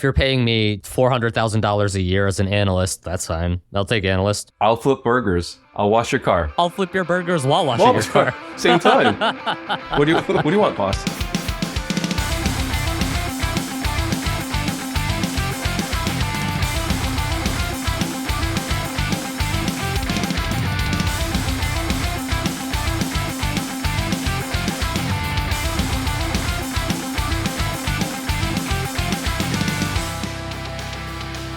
If you're paying me $400,000 a year as an analyst, that's fine. I'll take analyst. I'll flip burgers. I'll wash your car. I'll flip your burgers while washing your car. Same time. What do you want, boss?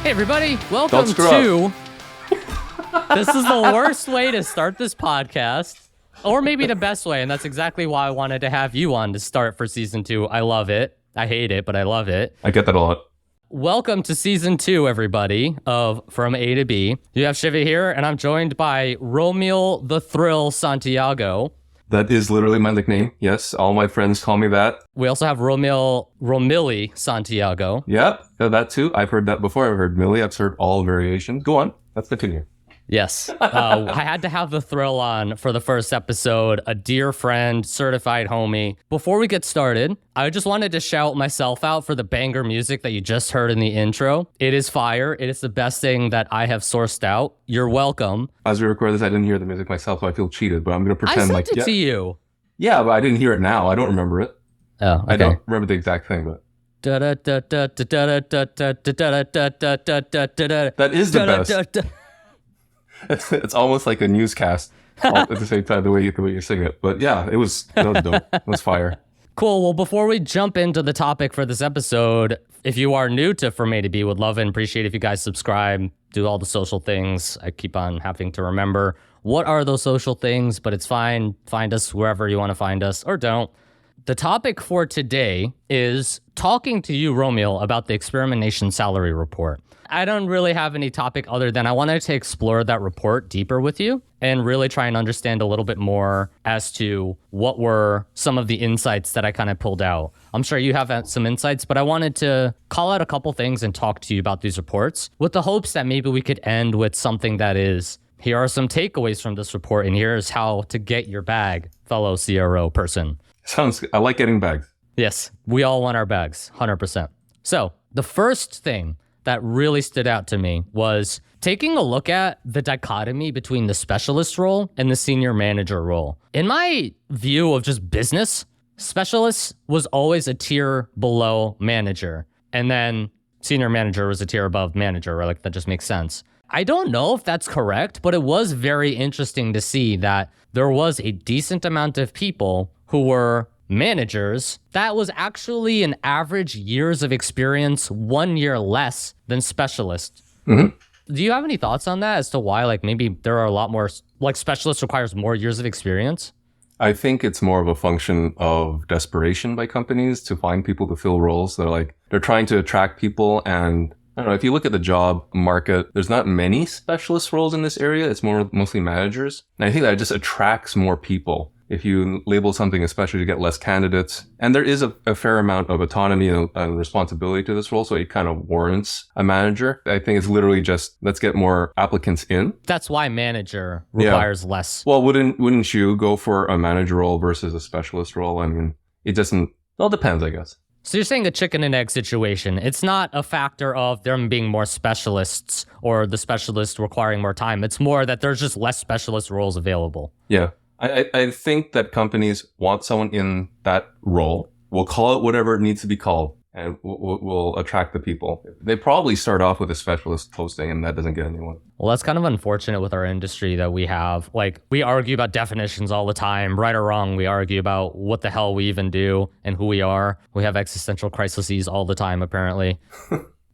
Hey everybody, welcome to... This is the worst way to start this podcast, or maybe the best way, and that's exactly why I wanted to have you on to start for Season 2. I love it. I hate it, but I love it. I get that a lot. Welcome to Season 2, everybody, of From A to B. You have Shiva here, and I'm joined by Rommil the Thrill Santiago. That is literally my nickname. Yes, all my friends call me that. We also have Rommili Santiago. Yep, that too. I've heard that before. I've heard Millie. I've heard all variations. Go on. Let's continue. Yes. I had to have the Thrill on for the first episode, a dear friend, certified homie. Before we get started, I just wanted to shout myself out for the banger music that you just heard in the intro. It is fire. It is the best thing that I have sourced out. You're welcome. As we record this, I didn't hear the music myself, so I feel cheated, but I'm going to pretend I sent it to you. Yeah, but I didn't hear it now. I don't remember it. Oh, okay. I don't remember the exact thing, but... That is the best. It's almost like a newscast at the same time, the way you sing it. But yeah, that was dope. It was fire. Cool. Well, before we jump into the topic for this episode, if you are new to From A to B, would love and appreciate if you guys subscribe, do all the social things. I keep on having to remember what are those social things, but it's fine. Find us wherever you want to find us, or don't. The topic for today is talking to you, Rommil, about the Experimentation salary report. I don't really have any topic other than I wanted to explore that report deeper with you and really try and understand a little bit more as to what were some of the insights that I kind of pulled out. I'm sure you have some insights, but I wanted to call out a couple things and talk to you about these reports with the hopes that maybe we could end with something that is, here are some takeaways from this report, and here's how to get your bag, fellow CRO person. I like getting bags. Yes, we all want our bags, 100%. So the first thing that really stood out to me was taking a look at the dichotomy between the specialist role and the senior manager role. In my view of just business, specialist was always a tier below manager, and then senior manager was a tier above manager, right? Like that just makes sense. I don't know if that's correct, but it was very interesting to see that there was a decent amount of people who were managers that was actually an average years of experience 1 year less than specialists. Mm-hmm. Do you have any thoughts on that as to why like maybe there are a lot more, like specialists requires more years of experience? I think it's more of a function of desperation by companies to find people to fill roles. They're trying to attract people, and I don't know, if you look at the job market, there's not many specialist roles in this area. It's mostly managers. And I think that just attracts more people. If you label something, especially to get less candidates. And there is a fair amount of autonomy and responsibility to this role, so it kind of warrants a manager. I think it's literally just, let's get more applicants in. That's why manager requires less. Well, wouldn't you go for a manager role versus a specialist role? I mean, it all depends, I guess. So you're saying a chicken and egg situation. It's not a factor of them being more specialists or the specialist requiring more time. It's more that there's just less specialist roles available. Yeah. I think that companies want someone in that role. We'll call it whatever it needs to be called, and we'll attract the people. They probably start off with a specialist posting, and that doesn't get anyone. Well, that's kind of unfortunate with our industry that we have. Like, we argue about definitions all the time, right or wrong. We argue about what the hell we even do and who we are. We have existential crises all the time, apparently.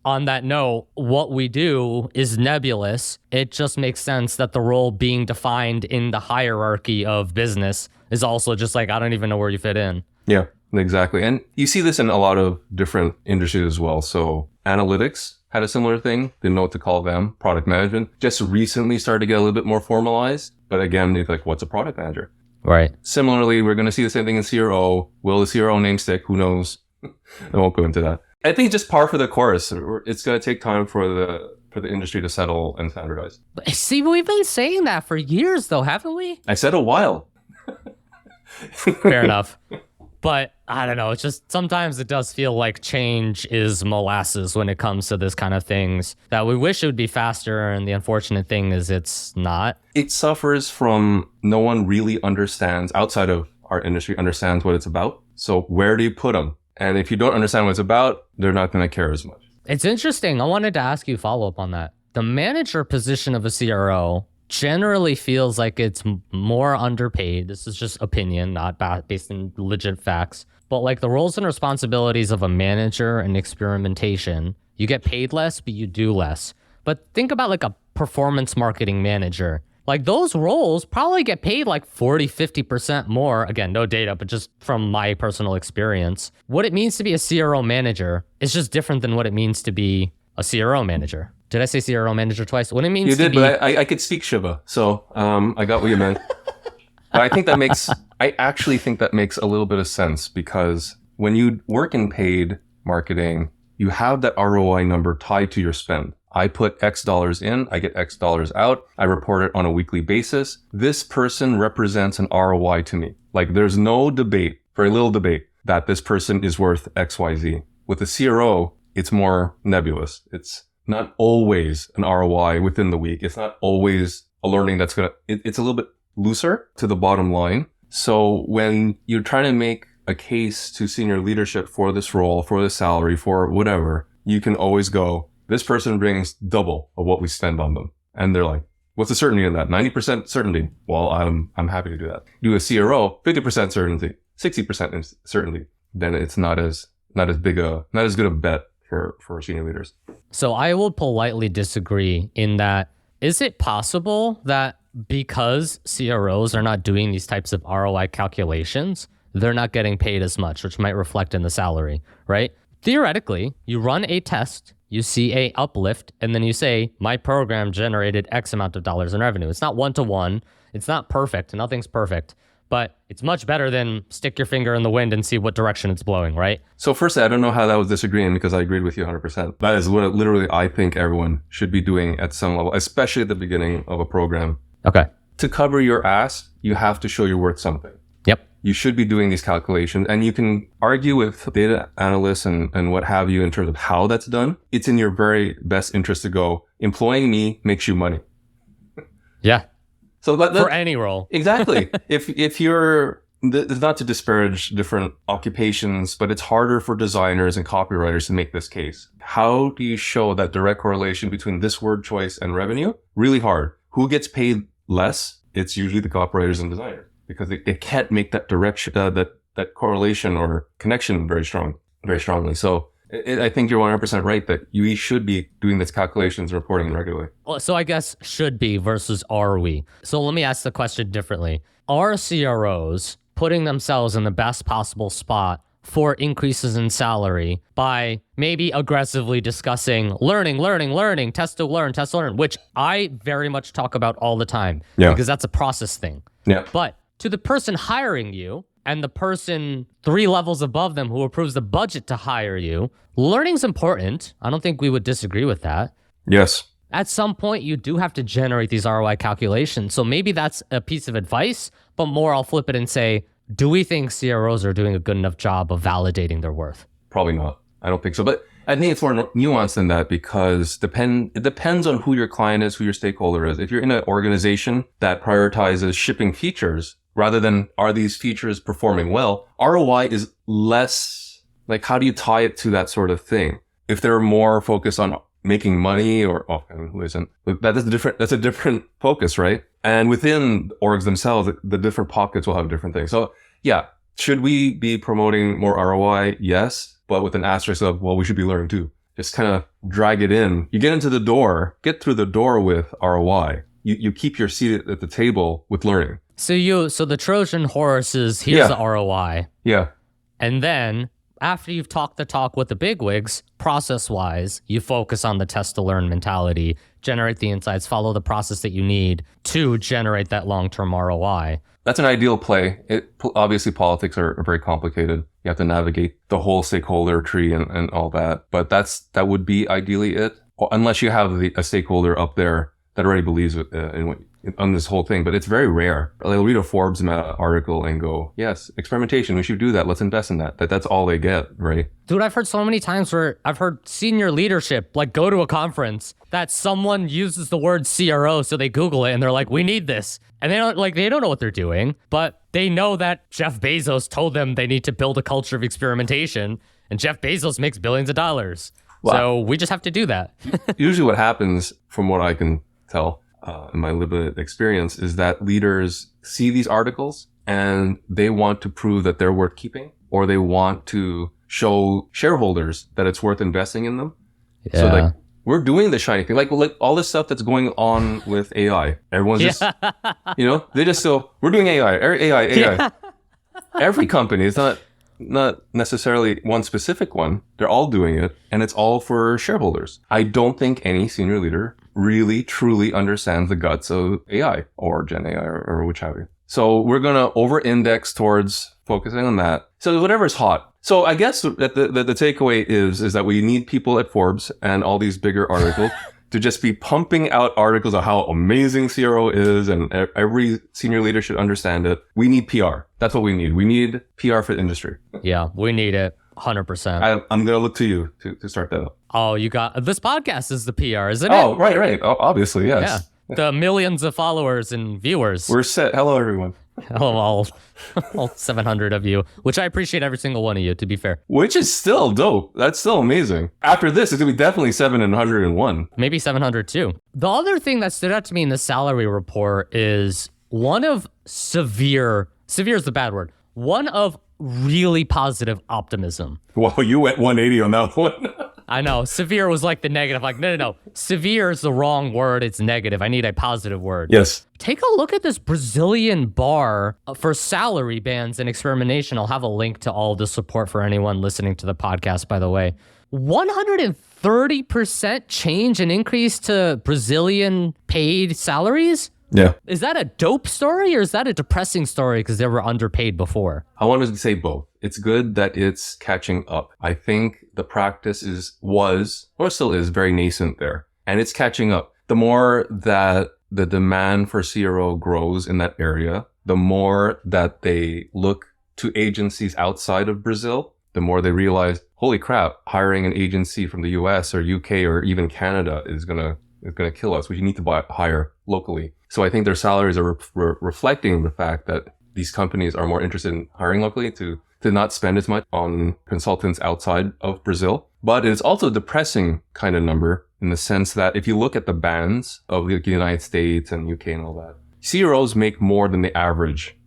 On that note, what we do is nebulous. It just makes sense that the role being defined in the hierarchy of business is also just like, I don't even know where you fit in. Yeah, exactly. And you see this in a lot of different industries as well. So analytics had a similar thing. Didn't know what to call them. Product management just recently started to get a little bit more formalized. But again, it's like, what's a product manager? Right. Similarly, we're going to see the same thing in CRO. Will the CRO name stick? Who knows? I won't go into that. I think just par for the course. It's going to take time for the industry to settle and standardize. See, we've been saying that for years, though, haven't we? I said a while. Fair enough. But I don't know. It's just sometimes it does feel like change is molasses when it comes to this kind of things that we wish it would be faster. And the unfortunate thing is it's not. It suffers from no one really understands, outside of our industry, understands what it's about. So where do you put them? And if you don't understand what it's about, they're not going to care as much. It's interesting. I wanted to ask you follow up on that. The manager position of a CRO generally feels like it's more underpaid. This is just opinion, not based in legit facts. But like the roles and responsibilities of a manager in experimentation, you get paid less, but you do less. But think about like a performance marketing manager. Like those roles probably get paid like 40, 50% more. Again, no data, but just from my personal experience. What it means to be a CRO manager is just different than what it means to be a CRO manager. Did I say CRO manager twice? What it means you to did, be... but I could speak Shiva, so I got what you meant. But I actually think that makes a little bit of sense, because when you work in paid marketing, you have that ROI number tied to your spend. I put X dollars in, I get X dollars out. I report it on a weekly basis. This person represents an ROI to me. Like there's no debate, very little debate, that this person is worth XYZ. With a CRO, it's more nebulous. It's not always an ROI within the week. It's not always a learning that's it's a little bit looser to the bottom line. So when you're trying to make a case to senior leadership for this role, for the salary, for whatever, you can always go, this person brings double of what we spend on them. And they're like, what's the certainty in that? 90% certainty. Well, I'm happy to do that. Do a CRO, 50% certainty, 60% certainty. Then it's not as good a bet for senior leaders. So I will politely disagree in that, is it possible that because CROs are not doing these types of ROI calculations, they're not getting paid as much, which might reflect in the salary, right? Theoretically, you run a test, you see a uplift, and then you say, my program generated X amount of dollars in revenue. It's not one-to-one. It's not perfect. Nothing's perfect. But it's much better than stick your finger in the wind and see what direction it's blowing, right? So firstly, I don't know how that was disagreeing, because I agreed with you 100%. That is what literally I think everyone should be doing at some level, especially at the beginning of a program. Okay. To cover your ass, you have to show you're worth something. Yep. You should be doing these calculations, and you can argue with data analysts and what have you in terms of how that's done. It's in your very best interest to go, employing me makes you money. Yeah. So that for any role. Exactly. If you're, it's not to disparage different occupations, but it's harder for designers and copywriters to make this case. How do you show that direct correlation between this word choice and revenue? Really hard. Who gets paid less? It's usually the copywriters and designers, because they can't make that direction, that correlation or connection very strongly. So I think you're 100% right that you should be doing these calculations and reporting regularly. Well, so I guess should be versus are we? So let me ask the question differently. Are CROs putting themselves in the best possible spot for increases in salary by maybe aggressively discussing learning, test to learn, which I very much talk about all the time, because that's a process thing. Yeah. But to the person hiring you and the person 3 levels above them who approves the budget to hire you, learning's important. I don't think we would disagree with that. Yes. At some point, you do have to generate these ROI calculations. So maybe that's a piece of advice, but more I'll flip it and say, do we think CROs are doing a good enough job of validating their worth? Probably not. I don't think so. But I think it's more nuanced than that, because it depends on who your client is, who your stakeholder is. If you're in an organization that prioritizes shipping features rather than are these features performing well, ROI is less like, how do you tie it to that sort of thing? If they're more focused on making money who isn't? That's a different focus, right? And within orgs themselves, the different pockets will have different things. So yeah, should we be promoting more ROI? Yes, but with an asterisk of, well, we should be learning too. Just kind of drag it in. You get through the door with ROI. You keep your seat at the table with learning. So the Trojan horse is here's the ROI. Yeah. And then after you've talked the talk with the bigwigs, process-wise, you focus on the test-to-learn mentality, generate the insights, follow the process that you need to generate that long-term ROI. That's an ideal play. Obviously, politics are very complicated. You have to navigate the whole stakeholder tree and all that. But that would be ideally it, unless you have a stakeholder up there that already believes in what on this whole thing, but it's very rare. They'll read a Forbes article and go, yes, experimentation, we should do that. Let's invest in that. That's all they get, right? Dude, I've heard so many times where I've heard senior leadership like go to a conference that someone uses the word CRO, so they Google it and they're like, we need this. And they don't know what they're doing, but they know that Jeff Bezos told them they need to build a culture of experimentation, and Jeff Bezos makes billions of dollars. Wow. So we just have to do that. Usually what happens, from what I can tell in my limited experience, is that leaders see these articles and they want to prove that they're worth keeping, or they want to show shareholders that it's worth investing in them. Yeah. So like, we're doing the shiny thing, like all this stuff that's going on with AI. Everyone's just, they just still, we're doing AI. Yeah. Every company, it's not necessarily one specific one. They're all doing it, and it's all for shareholders. I don't think any senior leader really, truly understands the guts of AI or Gen AI or which have you. So we're going to over-index towards focusing on that. So whatever's hot. So I guess that the takeaway is that we need people at Forbes and all these bigger articles to just be pumping out articles of how amazing CRO is, and every senior leader should understand it. We need PR. That's what we need. We need PR for the industry. Yeah, we need it 100%. I'm going to look to you to start that up. Oh, you got this podcast is the PR, isn't it? Oh, right. Oh, obviously, yes. Yeah. The millions of followers and viewers. We're set. Hello, everyone. Oh, all 700 of you, which I appreciate every single one of you, to be fair. Which is still dope. That's still amazing. After this, it's going to be definitely 701. Maybe 702. The other thing that stood out to me in the salary report is one of severe is the bad word, one of really positive optimism. Well, you went 180 on that one. I know. Severe was like the negative. Like, no. Severe is the wrong word. It's negative. I need a positive word. Yes. Take a look at this Brazilian bar for salary bands and experimentation. I'll have a link to all the support for anyone listening to the podcast, by the way. 130% change and increase to Brazilian paid salaries? Yeah. Is that a dope story or is that a depressing story because they were underpaid before? I wanted to say both. It's good that it's catching up. I think the practice was still is very nascent there, and it's catching up. The more that the demand for CRO grows in that area, the more that they look to agencies outside of Brazil, the more they realize, holy crap, hiring an agency from the US or UK or even Canada is gonna kill us. We need to hire locally. So I think their salaries are reflecting the fact that these companies are more interested in hiring locally to not spend as much on consultants outside of Brazil. But it's also a depressing kind of number in the sense that if you look at the bands of the United States and UK and all that, CROs make more than the average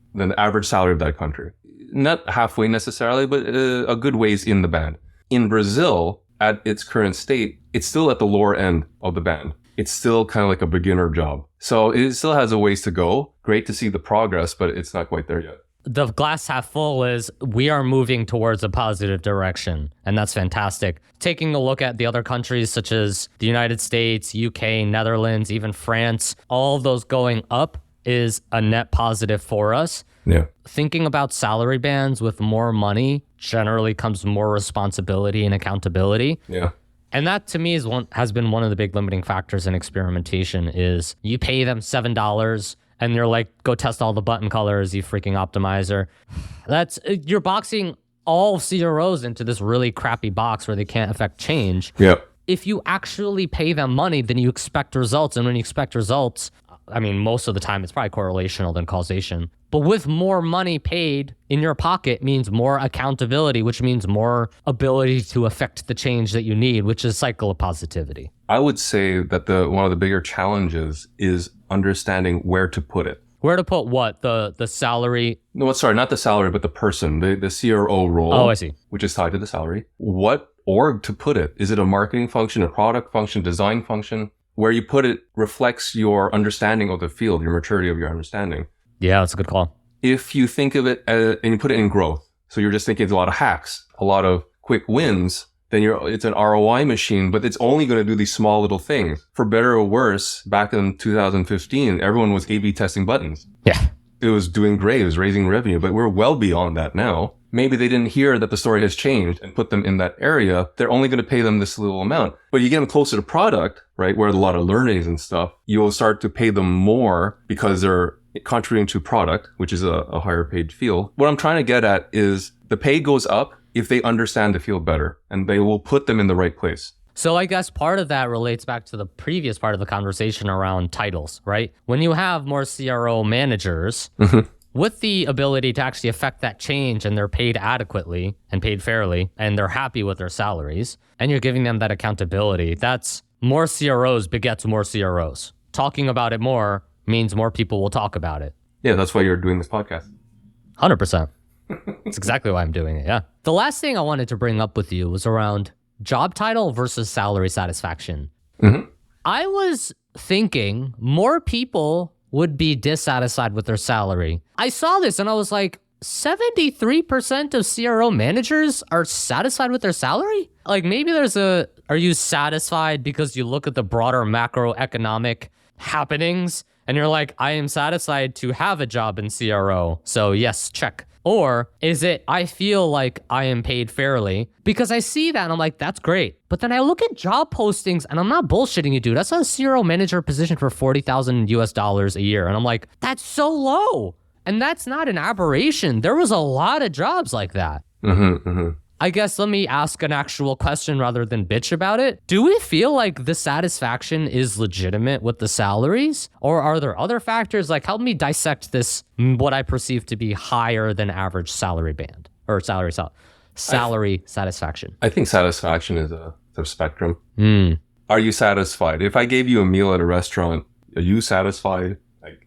salary of that country. Not halfway necessarily, but a good ways in the band. In Brazil, at its current state, it's still at the lower end of the band. It's still kind of like a beginner job. So it still has a ways to go. Great to see the progress, but it's not quite there yet. The glass half full is we are moving towards a positive direction, and that's fantastic. Taking a look at the other countries such as the United States, UK, Netherlands, even France, all of those going up is a net positive for us. Yeah. Thinking about salary bands with more money generally comes more responsibility and accountability. Yeah. And that to me has been one of the big limiting factors in experimentation is you pay them $7 and you're like, go test all the button colors, you freaking optimizer. You're boxing all CROs into this really crappy box where they can't affect change. Yeah. If you actually pay them money, then you expect results. And when you expect results, I mean, most of the time it's probably correlational than causation. But with more money paid in your pocket means more accountability, which means more ability to affect the change that you need, which is cycle of positivity. I would say that one of the bigger challenges is understanding where to put it. Where to put what? The salary? No, sorry, not the salary, but the person, the CRO role. Oh, I see. Which is tied to the salary. What org to put it? Is it a marketing function, a product function, design function? Where you put it reflects your understanding of the field, your maturity of your understanding. Yeah, that's a good call. If you think of it and you put it in growth, so you're just thinking it's a lot of hacks, a lot of quick wins, then it's an ROI machine, but it's only going to do these small little things. For better or worse, back in 2015, everyone was A/B testing buttons. Yeah. It was doing great. It was raising revenue, but we're well beyond that now. maybe they didn't hear that the story has changed and put them in that area. They're only going to pay them this little amount. But you get them closer to product, right, where a lot of learnings and stuff, you will start to pay them more because they're contributing to product, which is a higher paid field. What I'm trying to get at is the pay goes up if they understand the field better, and they will put them in the right place. So I guess part of that relates back to the previous part of the conversation around titles, right? When you have more CRO managers with the ability to actually affect that change and they're paid adequately and paid fairly and they're happy with their salaries and you're giving them that accountability, that's more CROs begets more CROs. Talking about it more means more people will talk about it. Yeah, that's why you're doing this podcast. 100%. That's exactly why I'm doing it, yeah. The last thing I wanted to bring up with you was around job title versus salary satisfaction. I was thinking more people would be dissatisfied with their salary. I saw this and I was like, 73% of CRO managers are satisfied with their salary? Like maybe are you satisfied because you look at the broader macroeconomic happenings and you're like, I am satisfied to have a job in CRO. So yes, check. Or is it, I feel like I am paid fairly? Because I see that and I'm like, that's great. But then I look at job postings and I'm not bullshitting you, dude. I saw a CRO manager position for $40,000 US a year. And I'm like, that's so low. And that's not an aberration. There was a lot of jobs like that. I guess let me ask an actual question rather than bitch about it. Do we feel like the satisfaction is legitimate with the salaries? Or are there other factors? Like help me dissect this, what I perceive to be higher than average salary band or salary satisfaction. I think satisfaction is a spectrum. Are you satisfied? If I gave you a meal at a restaurant, are you satisfied?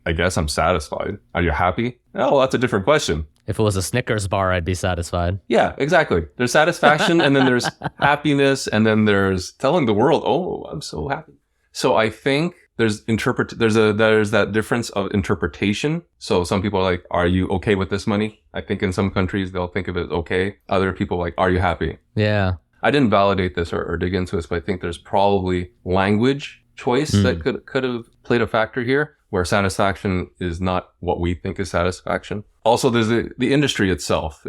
I guess I'm satisfied. Are you happy? Oh, well, that's a different question. If it was a Snickers bar, I'd be satisfied. Yeah, exactly. There's satisfaction and then there's happiness and then there's telling the world, oh, I'm so happy. So I think there's that difference of interpretation. So some people are like, are you okay with this money? I think in some countries they'll think of it as okay. Other people are like, are you happy? Yeah. I didn't validate this or dig into this, but I think there's probably language choice that could have played a factor here, where satisfaction is not what we think is satisfaction. Also, there's the industry itself.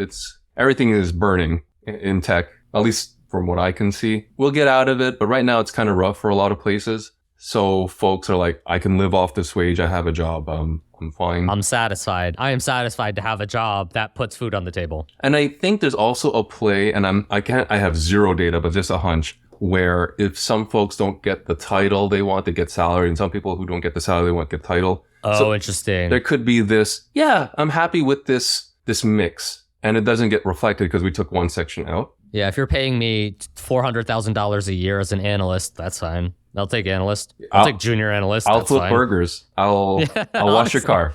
Everything is burning in tech, at least from what I can see. We'll get out of it, but right now it's kind of rough for a lot of places. So folks are like, I can live off this wage. I have a job. I'm fine. I'm satisfied. I am satisfied to have a job that puts food on the table. And I think there's also a play, and I have zero data, but just a hunch, where if some folks don't get the title they want, they get salary, and some people who don't get the salary, they want to get title. Oh, so interesting. There could be this, yeah, I'm happy with this mix, and it doesn't get reflected because we took one section out. Yeah, if you're paying me $400,000 a year as an analyst, that's fine. I'll take analyst. I'll take junior analyst. I'll flip burgers. I'll wash your car.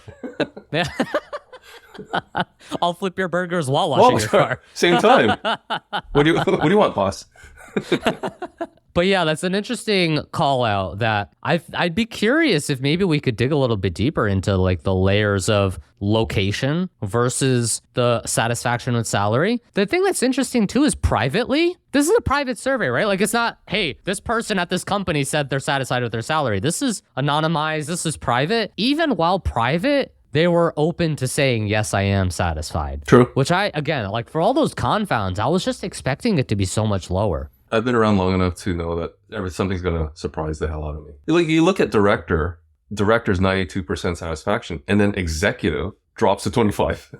Yeah. I'll flip your burgers while washing your car. Same time. What do you want, boss? But yeah, that's an interesting call out that I'd be curious if maybe we could dig a little bit deeper into like the layers of location versus the satisfaction with salary. The thing that's interesting too is privately, this is a private survey, right? Like it's not, hey, this person at this company said they're satisfied with their salary. This is anonymized. This is private. Even while private, they were open to saying, yes, I am satisfied. True. Which again, like for all those confounds, I was just expecting it to be so much lower. I've been around long enough to know that something's going to surprise the hell out of me. Like you look at director's 92% satisfaction, and then executive drops to 25.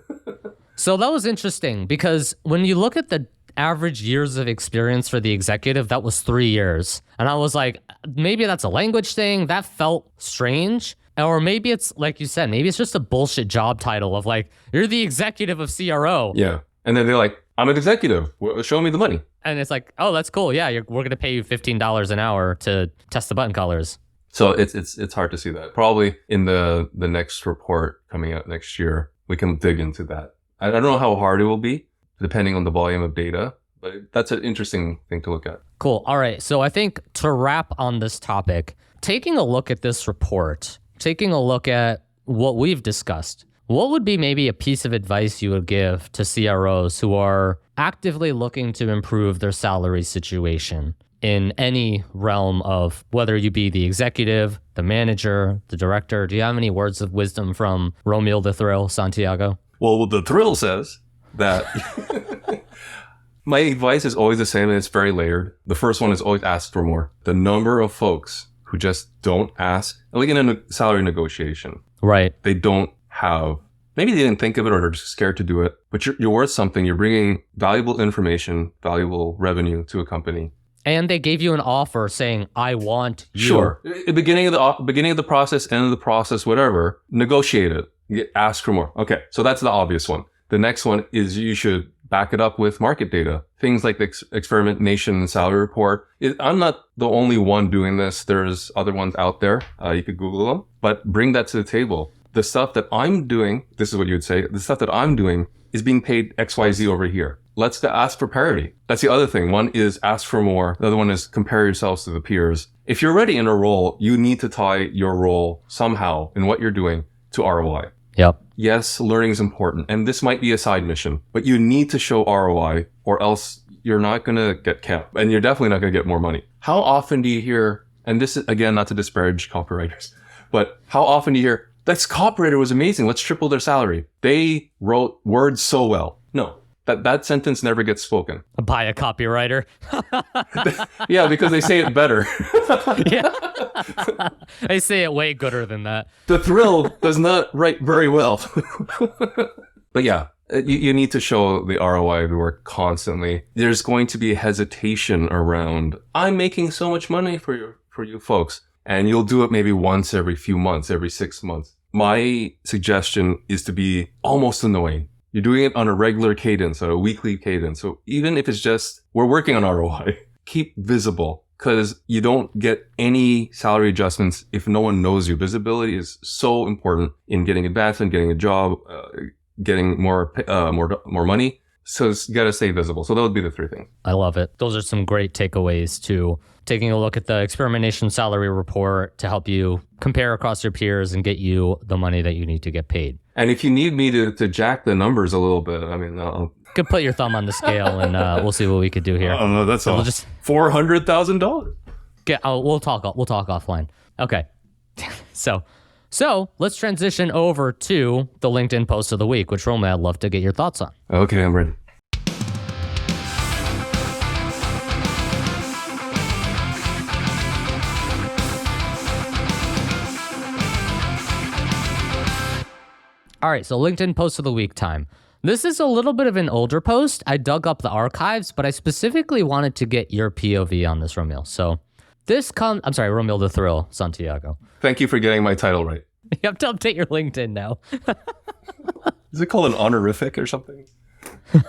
So that was interesting because when you look at the average years of experience for the executive, that was 3 years. And I was like, maybe that's a language thing. That felt strange. Or maybe it's like you said, maybe it's just a bullshit job title of like, you're the executive of CRO. Yeah. And then they're like, I'm an executive. Show me the money. And it's like, oh, that's cool. Yeah, we're going to pay you $15 an hour to test the button colors. So it's hard to see that. Probably in the next report coming out next year, we can dig into that. I don't know how hard it will be, depending on the volume of data, but that's an interesting thing to look at. Cool. All right. So I think to wrap on this topic, taking a look at this report, taking a look at what we've discussed, what would be maybe a piece of advice you would give to CROs who are actively looking to improve their salary situation in any realm of whether you be the executive, the manager, the director? Do you have any words of wisdom from Rommil the Thrill Santiago? Well, what the Thrill says that my advice is always the same, and it's very layered. The first one is always ask for more. The number of folks who just don't ask, like in a salary negotiation, Right. they don't have, maybe they didn't think of it or they're just scared to do it, but you're worth something. You're bringing valuable information, valuable revenue to a company. And they gave you an offer saying, I want you. Sure. At the beginning of the process, end of the process, whatever, negotiate it. Ask for more. Okay. So that's the obvious one. The next one is you should back it up with market data. Things like the Experimentation salary report. I'm not the only one doing this. There's other ones out there. You could Google them, but bring that to the table. The stuff that I'm doing, this is what you would say, the stuff that I'm doing is being paid XYZ over here. Let's ask for parity. That's the other thing. One is ask for more. The other one is compare yourselves to the peers. If you're already in a role, you need to tie your role somehow in what you're doing to ROI. Yep. Yes, learning is important. And this might be a side mission, but you need to show ROI or else you're not going to get kept and you're definitely not going to get more money. How often do you hear, and this is again, not to disparage copywriters, but how often do you hear, that copywriter was amazing. Let's triple their salary. They wrote words so well. No, that sentence never gets spoken. By a copywriter. Yeah, because they say it better. Yeah. They say it way gooder than that. The Thrill does not write very well. But yeah, you need to show the ROI of the work constantly. There's going to be hesitation around, I'm making so much money for you folks. And you'll do it maybe once every few months, every 6 months. My suggestion is to be almost annoying. You're doing it on a regular cadence or a weekly cadence. So even if it's just, we're working on ROI, keep visible because you don't get any salary adjustments if no one knows you. Visibility is so important in getting advancement, getting a job, getting more money. So you got to stay visible. So that would be the three things. I love it. Those are some great takeaways too. Taking a look at the Experimentation salary report to help you compare across your peers and get you the money that you need to get paid. And if you need me to jack the numbers a little bit, I mean, Could put your thumb on the scale and we'll see what we could do here. I don't know. That's all. We'll just $400,000. we'll talk offline. Okay. So let's transition over to the LinkedIn post of the week, which Rommil, I'd love to get your thoughts on. Okay, I'm ready. All right, so LinkedIn post of the week time. This is a little bit of an older post. I dug up the archives, but I specifically wanted to get your POV on this, Rommil. So Rommil the Thrill Santiago. Thank you for getting my title right. You have to update your LinkedIn now. Is it called an honorific or something?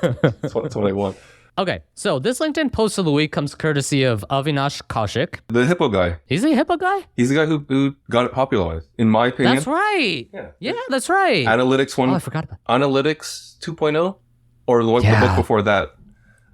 That's what I want. Okay, so this LinkedIn post of the week comes courtesy of Avinash Kaushik. The hippo guy. He's a hippo guy? He's the guy who got it popularized, in my opinion. That's right. Yeah, that's right. Analytics 1. Oh, I forgot about Analytics 2.0? Or the book before that.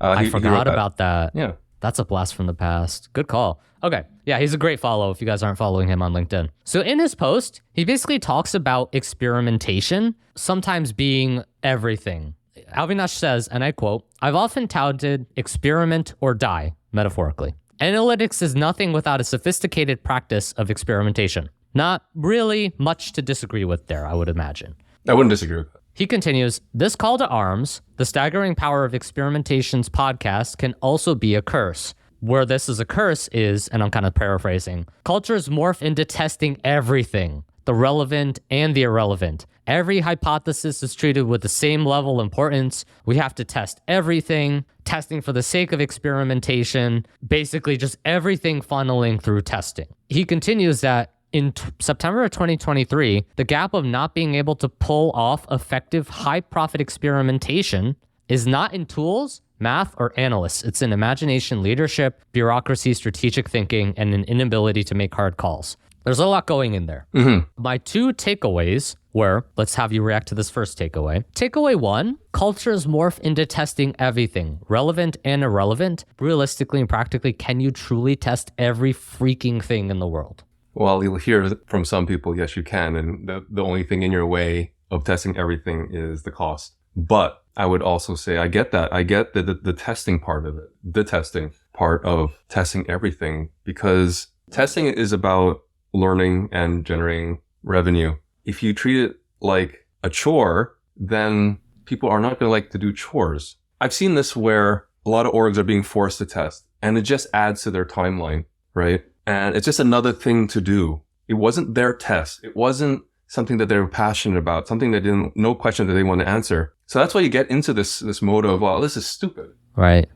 I forgot about that. Yeah. That's a blast from the past. Good call. Okay. Yeah, he's a great follow if you guys aren't following him on LinkedIn. So in his post, he basically talks about experimentation sometimes being everything. Avinash says, and I quote, "I've often touted experiment or die, metaphorically. Analytics is nothing without a sophisticated practice of experimentation." Not really much to disagree with there, I would imagine. I wouldn't disagree with that. He continues, "This call to arms, the staggering power of experimentation's podcast, can also be a curse. Where this is a curse is," and I'm kind of paraphrasing, "cultures morph into testing everything, the relevant and the irrelevant. Every hypothesis is treated with the same level of importance. We have to test everything, testing for the sake of experimentation, basically just everything funneling through testing." He continues that in September of 2023, the gap of not being able to pull off effective high-profit experimentation is not in tools, math, or analysts. It's in imagination, leadership, bureaucracy, strategic thinking, and an inability to make hard calls. There's a lot going in there. Mm-hmm. My two takeaways were, let's have you react to this first takeaway. Takeaway one, cultures morph into testing everything, relevant and irrelevant. Realistically and practically, can you truly test every freaking thing in the world? Well, you'll hear from some people, yes, you can. And the only thing in your way of testing everything is the cost. But I would also say, I get that. I get the testing part of it, the testing part of testing everything, because testing is about learning and generating revenue. If you treat it like a chore, then people are not going to like to do chores. I've seen this where a lot of orgs are being forced to test, and it just adds to their timeline, right? And it's just another thing to do. It wasn't their test. It wasn't something that they were passionate about, something that no question that they want to answer. So that's why you get into this mode of, well, this is stupid. Right.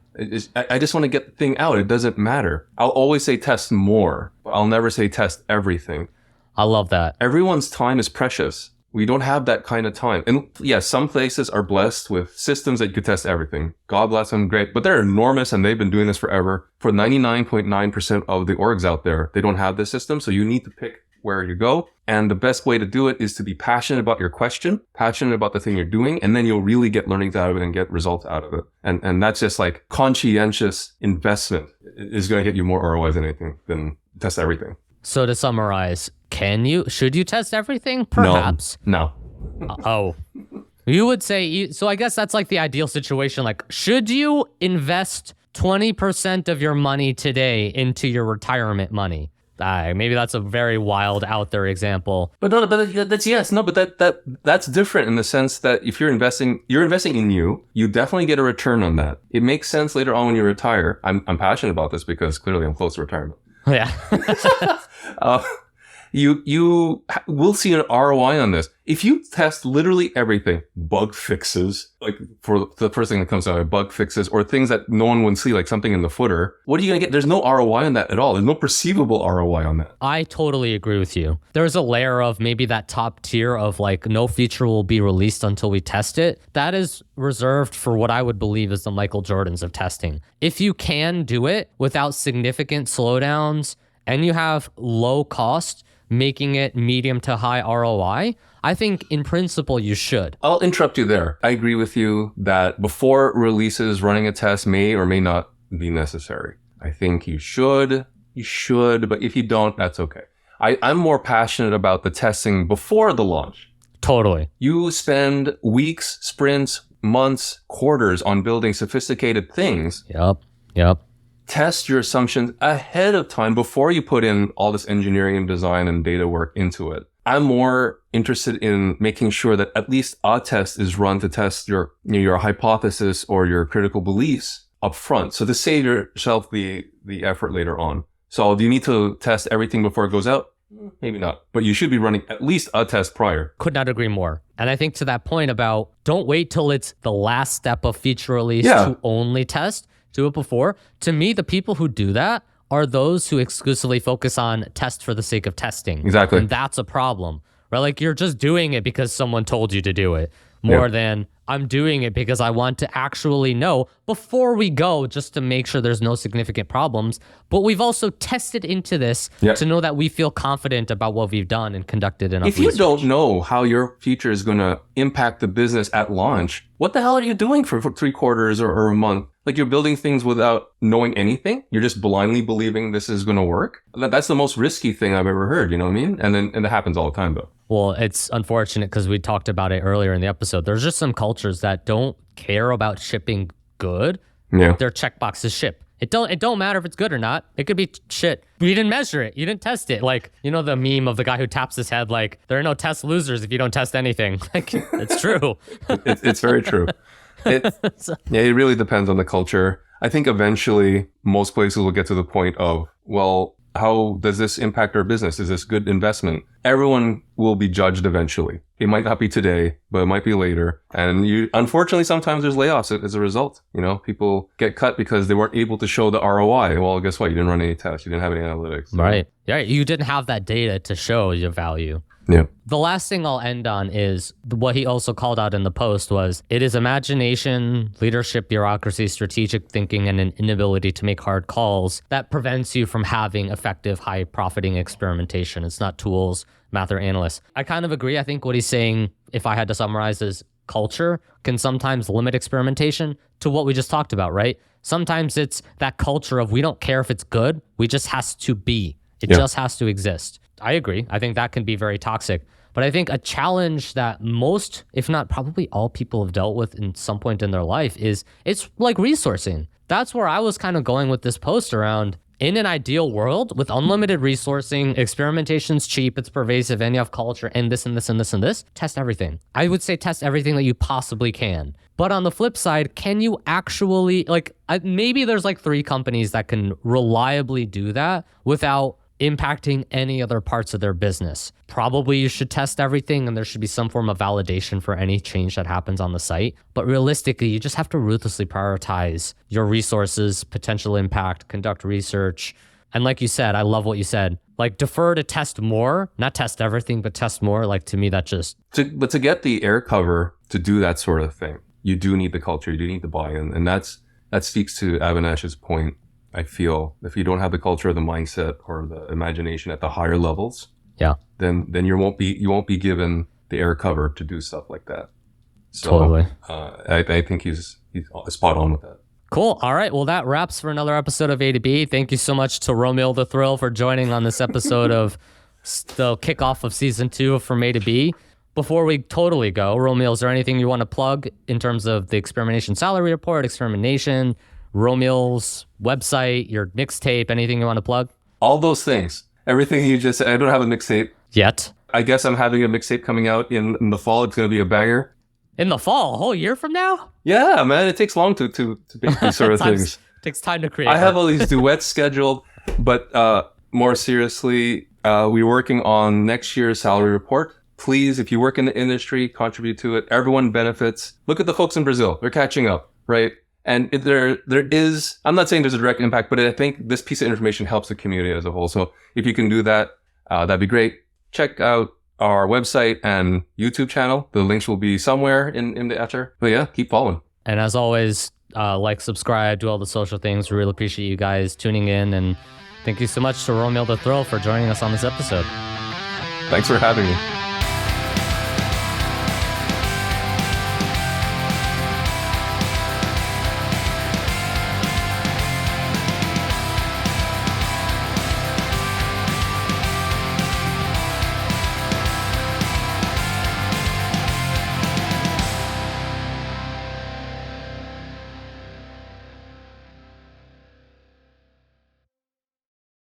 I just want to get the thing out. It doesn't matter. I'll always say test more, but I'll never say test everything. I love that. Everyone's time is precious. We don't have that kind of time. And yeah, some places are blessed with systems that you could test everything. God bless them, great. But they're enormous and they've been doing this forever. For 99.9% of the orgs out there, they don't have this system. So you need to pick where you go. And the best way to do it is to be passionate about your question, passionate about the thing you're doing, and then you'll really get learnings out of it and get results out of it. And that's just like conscientious investment is going to get you more ROI than anything, than test everything. So to summarize, should you test everything? Perhaps. No. Oh. You would say, so I guess that's like the ideal situation. Like, should you invest 20% of your money today into your retirement money? Maybe that's a very wild out there example. But that's yes. No, but that's different in the sense that if you're investing in you, you definitely get a return on that. It makes sense later on when you retire. I'm passionate about this because clearly I'm close to retirement. Yeah. You will see an ROI on this. If you test literally everything, bug fixes, like for the first thing that comes out, bug fixes or things that no one would see, like something in the footer, what are you going to get? There's no ROI on that at all. There's no perceivable ROI on that. I totally agree with you. There's a layer of maybe that top tier of like no feature will be released until we test it. That is reserved for what I would believe is the Michael Jordans of testing. If you can do it without significant slowdowns and you have low cost, making it medium to high ROI, I think in principle you should. I'll interrupt you there. I agree with you that before releases, running a test may or may not be necessary. I think you should, but if you don't, that's okay. I'm more passionate about the testing before the launch. Totally. You spend weeks, sprints, months, quarters on building sophisticated things. Yep. Test your assumptions ahead of time before you put in all this engineering and design and data work into it. I'm more interested in making sure that at least a test is run to test your hypothesis or your critical beliefs up front. So to save yourself the effort later on. So do you need to test everything before it goes out? Maybe not, but you should be running at least a test prior. Could not agree more. And I think to that point about don't wait till it's the last step of feature release to only test. Do it before. To me, the people who do that are those who exclusively focus on test for the sake of testing. Exactly. And that's a problem, right? Like you're just doing it because someone told you to do it more than I'm doing it because I want to actually know before we go just to make sure there's no significant problems. But we've also tested into this to know that we feel confident about what we've done and conducted enough research. If you don't know how your feature is going to impact the business at launch, what the hell are you doing for 3 quarters or a month? Like you're building things without knowing anything. You're just blindly believing this is going to work. That's the most risky thing I've ever heard. You know what I mean? And it happens all the time though. Well, it's unfortunate because we talked about it earlier in the episode. There's just some cultures that don't care about shipping good. Yeah. Their checkboxes ship. It don't matter if it's good or not. It could be shit. You didn't measure it. You didn't test it. Like, you know the meme of the guy who taps his head like, there are no test losers if you don't test anything. Like, it's true. It's very true. It really depends on the culture. I think eventually most places will get to the point of, well, how does this impact our business? Is this good investment? Everyone will be judged eventually. It might not be today, but it might be later. And unfortunately, sometimes there's layoffs as a result. You know, people get cut because they weren't able to show the ROI. Well, guess what? You didn't run any tests. You didn't have any analytics. So. Right. Yeah. You didn't have that data to show your value. Yeah. The last thing I'll end on is what he also called out in the post was, it is imagination, leadership, bureaucracy, strategic thinking, and an inability to make hard calls that prevents you from having effective, high profiting experimentation. It's not tools, math, or analysts. I kind of agree. I think what he's saying, if I had to summarize, is culture can sometimes limit experimentation to what we just talked about, right? Sometimes it's that culture of we don't care if it's good. We just has to be. It just has to exist. I agree. I think that can be very toxic. But I think a challenge that most, if not probably all people have dealt with in some point in their life is it's like resourcing. That's where I was kind of going with this post around. in an ideal world with unlimited resourcing, experimentation's cheap, it's pervasive, and you have culture and this and this and this and this, test everything. I would say test everything that you possibly can. But on the flip side, can you actually, maybe there's like 3 companies that can reliably do that without impacting any other parts of their business. Probably you should test everything and there should be some form of validation for any change that happens on the site. But realistically, you just have to ruthlessly prioritize your resources, potential impact, conduct research. And like you said, I love what you said, like defer to test more, not test everything, but test more. Like to me, that just... But to get the air cover to do that sort of thing, you do need the culture, you do need the buy-in. And that speaks to Avinash's point. I feel if you don't have the culture, the mindset, or the imagination at the higher levels, then you won't be given the air cover to do stuff like that. So, totally. I think he's spot on with that. Cool. All right. Well, that wraps for another episode of A to B. Thank you so much to Rommil the Thrill for joining on this episode of the kickoff of season 2 of From A to B. Before we totally go, Rommil, is there anything you want to plug in terms of the Experimentation salary report, Experimentation, Rommil's website, your mixtape, anything you want to plug? All those things. Everything you just said. I don't have a mixtape yet. I guess I'm having a mixtape coming out in the fall. It's going to be a banger. In the fall? A whole year from now? Yeah, man. It takes long to make these sort of things. Takes time to create. I have all these duets scheduled, but more seriously, we're working on next year's salary report. Please, if you work in the industry, contribute to it. Everyone benefits. Look at the folks in Brazil. They're catching up, right? And there is, I'm not saying there's a direct impact, but I think this piece of information helps the community as a whole. So if you can do that, that'd be great. Check out our website and YouTube channel. The links will be somewhere in the ether. But yeah, keep following. And as always, subscribe, do all the social things. We really appreciate you guys tuning in. And thank you so much to Rommil the Thrill for joining us on this episode. Thanks for having me.